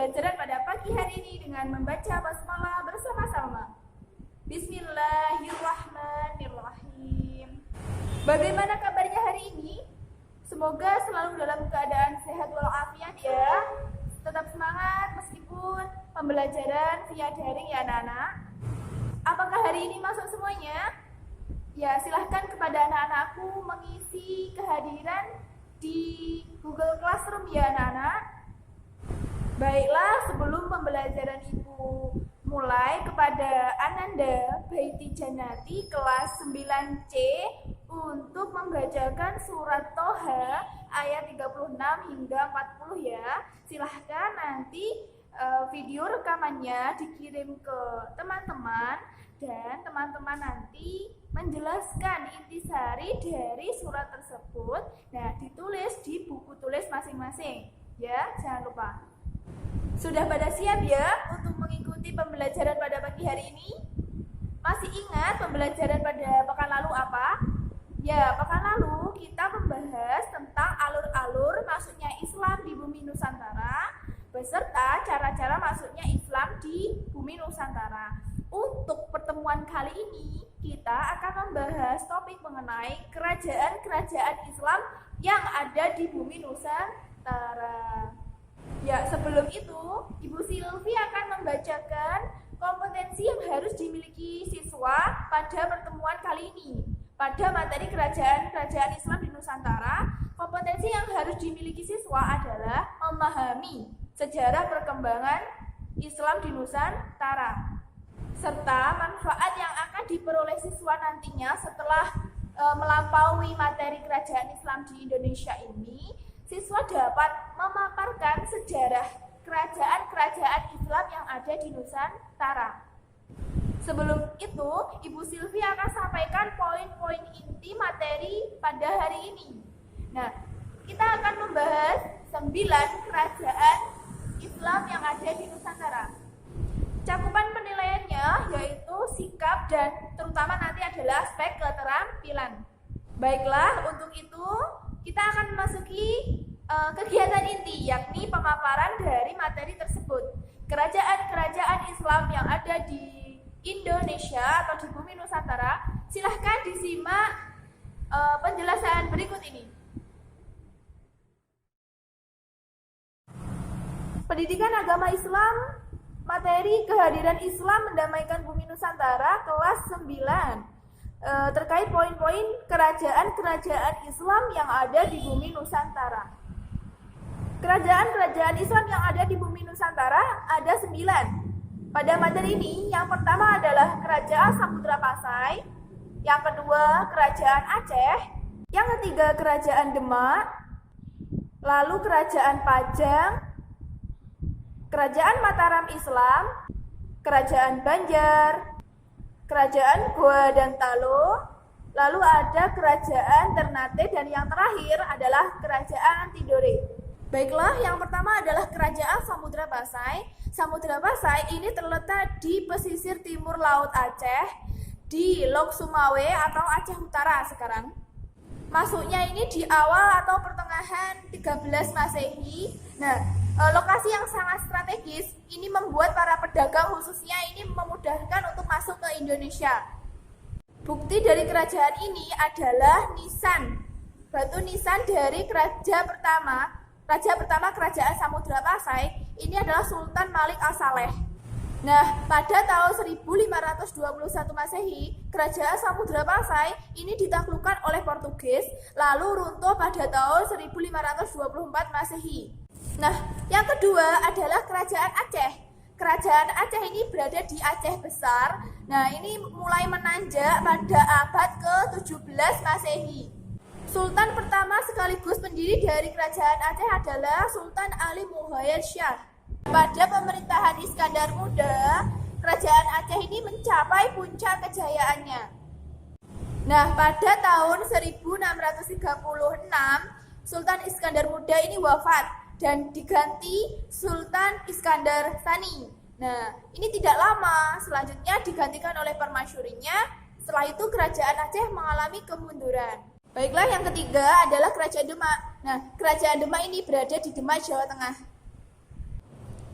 pembelajaran pada pagi hari ini dengan membaca basmalah bersama-sama. Bismillahirrahmanirrahim. Bagaimana kabarnya hari ini? Semoga selalu dalam keadaan sehat walafiat ya. Tetap semangat meskipun pembelajaran via daring ya anak-anak. Apakah hari ini masuk semuanya? Ya, silahkan kepada anak-anakku mengisi kehadiran di Google Classroom ya anak-anak. Baiklah, sebelum pembelajaran Ibu mulai, kepada Ananda Baiti Janati kelas 9C untuk membacakan surat Toha ayat 36 hingga 40 ya. Silahkan nanti video rekamannya dikirim ke teman-teman dan teman-teman nanti menjelaskan intisari dari surat tersebut. Nah, ditulis di buku tulis masing-masing ya, jangan lupa. Sudah pada siap ya untuk mengikuti pembelajaran pada pagi hari ini? Masih ingat pembelajaran pada pekan lalu apa? Ya, pekan lalu kita membahas tentang alur-alur masuknya Islam di bumi Nusantara beserta cara-cara masuknya Islam di bumi Nusantara. Untuk pertemuan kali ini kita akan membahas topik mengenai kerajaan-kerajaan Islam yang ada di bumi Nusantara. Ya, sebelum itu, Ibu Silvi akan membacakan kompetensi yang harus dimiliki siswa pada pertemuan kali ini. Pada materi kerajaan-kerajaan Islam di Nusantara, kompetensi yang harus dimiliki siswa adalah memahami sejarah perkembangan Islam di Nusantara, serta manfaat yang akan diperoleh siswa nantinya setelah melampaui materi kerajaan Islam di Indonesia ini. Siswa dapat memaparkan sejarah kerajaan-kerajaan Islam yang ada di Nusantara. Sebelum itu, Ibu Silvi akan sampaikan poin-poin inti materi pada hari ini. Nah, kita akan membahas 9 kerajaan Islam yang ada di Nusantara. Cakupan penilaiannya yaitu sikap dan terutama nanti adalah aspek keterampilan. Baiklah, untuk itu kita akan memasuki kegiatan inti, yakni pemaparan dari materi tersebut. Kerajaan-kerajaan Islam yang ada di Indonesia atau di bumi Nusantara, silahkan disimak penjelasan berikut ini. Pendidikan agama Islam, materi kehadiran Islam mendamaikan bumi Nusantara, kelas 9. Terkait poin-poin kerajaan-kerajaan Islam yang ada di bumi Nusantara. Kerajaan-kerajaan Islam yang ada di bumi Nusantara ada 9. Pada materi ini, yang pertama adalah Kerajaan Samudra Pasai, yang kedua Kerajaan Aceh, yang ketiga Kerajaan Demak, lalu Kerajaan Pajang, Kerajaan Mataram Islam, Kerajaan Banjar, Kerajaan Goa dan Talo, lalu ada Kerajaan Ternate, dan yang terakhir adalah Kerajaan Tidore. Baiklah, yang pertama adalah Kerajaan Samudra Pasai. Samudra Pasai ini terletak di pesisir timur Laut Aceh, di Lok Sumawe atau Aceh Utara sekarang. Masuknya ini di awal atau pertengahan 13 Masehi. Nah, lokasi yang sangat strategis ini membuat para pedagang khususnya ini memudahkan untuk masuk ke Indonesia. Bukti dari kerajaan ini adalah nisan, batu nisan dari Raja pertama Kerajaan Samudra Pasai ini adalah Sultan Malik As-Saleh. Nah, pada tahun 1521 Masehi, Kerajaan Samudra Pasai ini ditaklukkan oleh Portugis, lalu runtuh pada tahun 1524 Masehi. Nah, yang kedua adalah Kerajaan Aceh. Kerajaan Aceh ini berada di Aceh Besar. Nah, ini mulai menanjak pada abad ke-17 Masehi. Sultan pertama sekaligus pendiri dari Kerajaan Aceh adalah Sultan Ali Muhayyad Shah. Pada pemerintahan Iskandar Muda, Kerajaan Aceh ini mencapai puncak kejayaannya. Nah, pada tahun 1636, Sultan Iskandar Muda ini wafat dan diganti Sultan Iskandar Tsani. Nah, ini tidak lama, selanjutnya digantikan oleh permasyurinya. Setelah itu Kerajaan Aceh mengalami kemunduran. Baiklah, yang ketiga adalah Kerajaan Demak. Nah, Kerajaan Demak ini berada di Demak, Jawa Tengah.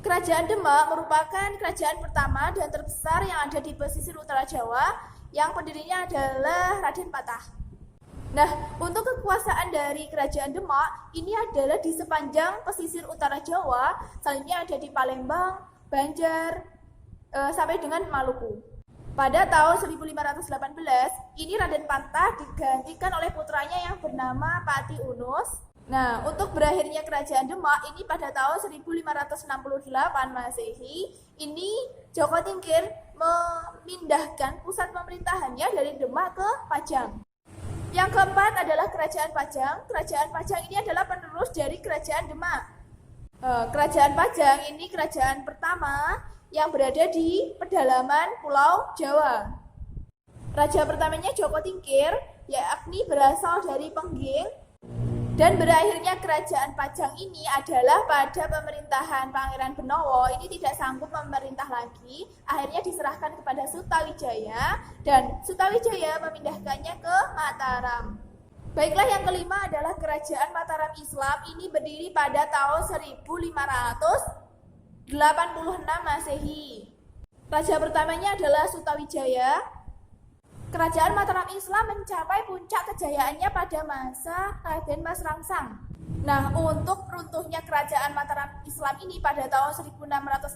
Kerajaan Demak merupakan kerajaan pertama dan terbesar yang ada di pesisir utara Jawa, yang pendirinya adalah Raden Patah. Nah, untuk kekuasaan dari kerajaan Demak ini adalah di sepanjang pesisir utara Jawa, selanjutnya ada di Palembang, Banjar, sampai dengan Maluku. Pada tahun 1518, ini Raden Patah digantikan oleh putranya yang bernama Pati Unus. Nah, untuk berakhirnya kerajaan Demak ini pada tahun 1568 Masehi, ini Joko Tingkir memindahkan pusat pemerintahannya dari Demak ke Pajang. Yang keempat adalah Kerajaan Pajang. Kerajaan Pajang ini adalah penerus dari Kerajaan Demak. Kerajaan Pajang ini kerajaan pertama yang berada di pedalaman Pulau Jawa. Raja pertamanya Joko Tingkir, yakni berasal dari Pengging. Dan berakhirnya kerajaan Pajang ini adalah pada pemerintahan Pangeran Benowo ini tidak sanggup memerintah lagi, akhirnya diserahkan kepada Sutawijaya dan Sutawijaya memindahkannya ke Mataram. Baiklah, yang kelima adalah kerajaan Mataram Islam, ini berdiri pada tahun 1586 Masehi. Raja pertamanya adalah Sutawijaya. Kerajaan Mataram Islam mencapai puncak kejayaannya pada masa Raden Mas Rangsang. Nah, untuk runtuhnya kerajaan Mataram Islam ini pada tahun 1645,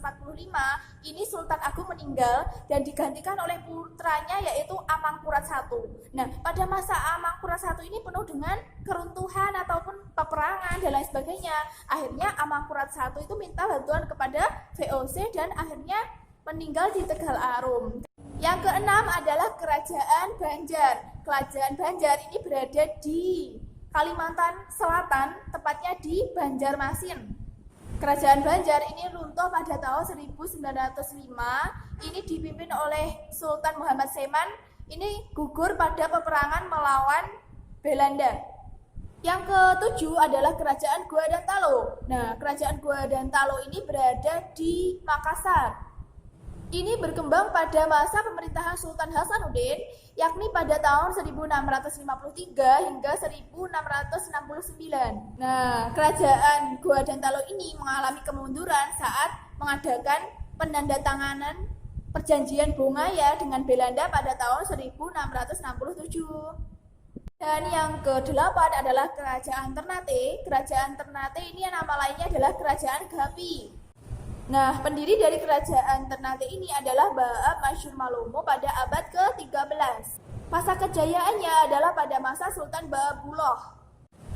ini Sultan Agung meninggal dan digantikan oleh putranya yaitu Amangkurat I. Nah, pada masa Amangkurat I ini penuh dengan keruntuhan ataupun peperangan dan lain sebagainya. Akhirnya Amangkurat I itu minta bantuan kepada VOC dan akhirnya meninggal di Tegal Arum. Yang keenam adalah Kerajaan Banjar. Kerajaan Banjar ini berada di Kalimantan Selatan, tepatnya di Banjarmasin. Kerajaan Banjar ini runtuh pada tahun 1905. Ini dipimpin oleh Sultan Muhammad Seman. Ini gugur pada peperangan melawan Belanda. Yang ketujuh adalah Kerajaan Goa dan Talo. Nah, Kerajaan Goa dan Talo ini berada di Makassar. Ini berkembang pada masa pemerintahan Sultan Hasanuddin, yakni pada tahun 1653 hingga 1669. Nah, kerajaan Goa dan Talo ini mengalami kemunduran saat mengadakan penandatanganan perjanjian Bongaya dengan Belanda pada tahun 1667. Dan yang kedelapan adalah Kerajaan Ternate. Kerajaan Ternate ini nama lainnya adalah Kerajaan Gapi. Nah, pendiri dari kerajaan Ternate ini adalah Baab Masyur Malomo pada abad ke-13. Masa kejayaannya adalah pada masa Sultan Baabullah.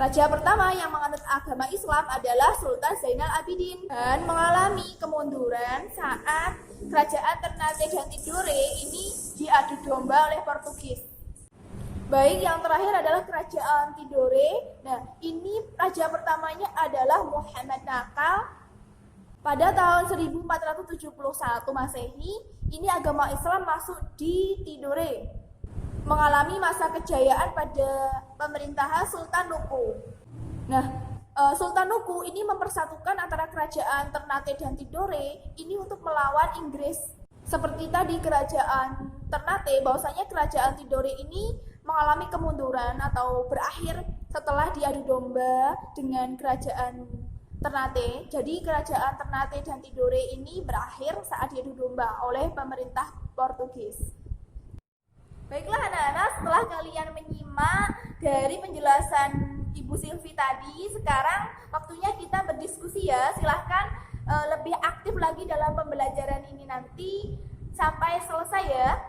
Raja pertama yang menganut agama Islam adalah Sultan Zainal Abidin dan mengalami kemunduran saat kerajaan Ternate dan Tidore ini diadu domba oleh Portugis. Baik, yang terakhir adalah Kerajaan Tidore. Nah, ini raja pertamanya adalah Muhammad Nakal. Pada tahun 1471 Masehi, ini agama Islam masuk di Tidore, mengalami masa kejayaan pada pemerintahan Sultan Nuku. Nah, Sultan Nuku ini mempersatukan antara kerajaan Ternate dan Tidore ini untuk melawan Inggris. Seperti tadi kerajaan Ternate, bahwasanya kerajaan Tidore ini mengalami kemunduran atau berakhir setelah diadu domba dengan kerajaan Ternate. Jadi kerajaan Ternate dan Tidore ini berakhir saat diadu domba oleh pemerintah Portugis. Baiklah anak-anak, setelah kalian menyimak dari penjelasan Ibu Silvi tadi, sekarang waktunya kita berdiskusi ya. Silahkan lebih aktif lagi dalam pembelajaran ini nanti sampai selesai ya.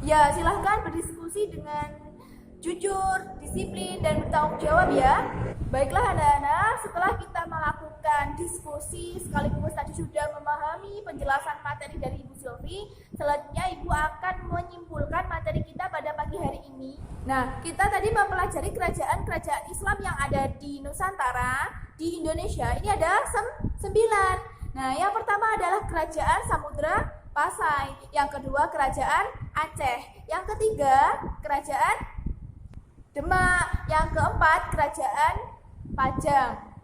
Ya, silahkan berdiskusi dengan jujur, disiplin, dan bertanggung jawab ya. Baiklah anak-anak, setelah kita melakukan diskusi sekaligus tadi sudah memahami penjelasan materi dari Ibu Silvi, selanjutnya Ibu akan menyimpulkan materi kita pada pagi hari ini. Nah, kita tadi mempelajari kerajaan-kerajaan Islam yang ada di Nusantara, di Indonesia. Ini ada 9. Nah, yang pertama adalah Kerajaan Samudra Pasai, yang kedua Kerajaan Aceh, yang ketiga Kerajaan Demak, yang keempat Kerajaan Pajang.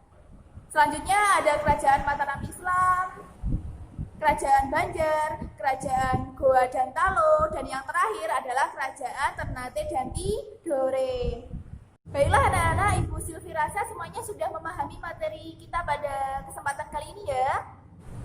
Selanjutnya ada Kerajaan Mataram Islam, Kerajaan Banjar, Kerajaan Goa dan Talo, dan yang terakhir adalah Kerajaan Ternate dan Tidore. Baiklah anak-anak, Ibu Silvi rasa semuanya sudah memahami materi kita pada kesempatan kali ini ya.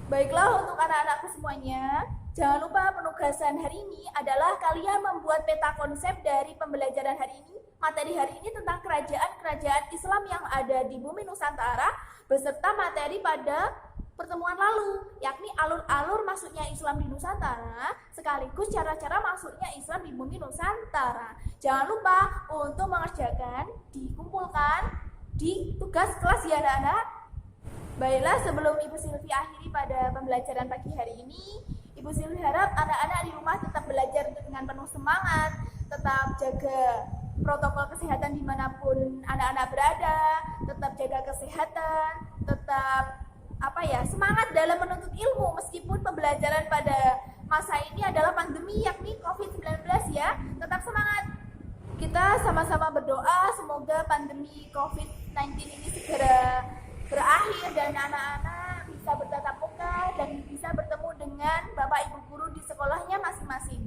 Baiklah untuk anak-anakku semuanya, jangan lupa penugasan hari ini adalah kalian membuat peta konsep dari pembelajaran hari ini. Materi hari ini tentang kerajaan-kerajaan Islam yang ada di bumi Nusantara beserta materi pada pertemuan lalu, yakni alur-alur masuknya Islam di Nusantara sekaligus cara-cara masuknya Islam di bumi Nusantara. Jangan lupa untuk mengerjakan, dikumpulkan di tugas kelas ya anak-anak. Baiklah, sebelum Ibu Silvi akhiri pada pembelajaran pagi hari ini, Ibu Silvi harap anak-anak di rumah tetap belajar dengan penuh semangat, tetap jaga protokol kesehatan dimanapun anak-anak berada, tetap jaga kesehatan, tetap semangat dalam menuntut ilmu meskipun pembelajaran pada masa ini adalah pandemi yakni COVID-19 ya. Tetap semangat. Kita sama-sama berdoa semoga pandemi COVID-19 ini segera berakhir dan anak-anak bisa bertatap muka dan bisa bertemu dengan Bapak Ibu guru di sekolahnya masing-masing.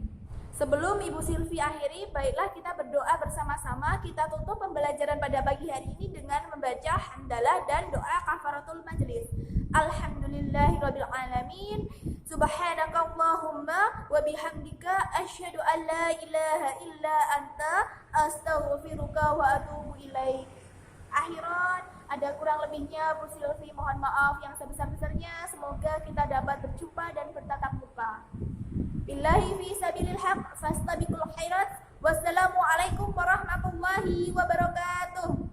Sebelum Ibu Silvi akhiri, baiklah kita berdoa bersama-sama. Kita tutup pembelajaran pada pagi hari ini dengan membaca hamdalah dan doa kafaratul majlis. Alhamdulillahirabbil alamin. Subhanakallahumma wa bihamdika asyhadu an la ilaha illa anta astaghfiruka wa atubu ilaik. Akhiran, ada kurang lebihnya Bu Silvi mohon maaf yang sebesar-besarnya. Semoga kita dapat berjumpa dan bertatap muka. Billahi fi sabilil haq fastabiqul khairat. Wassalamualaikum warahmatullahi wabarakatuh.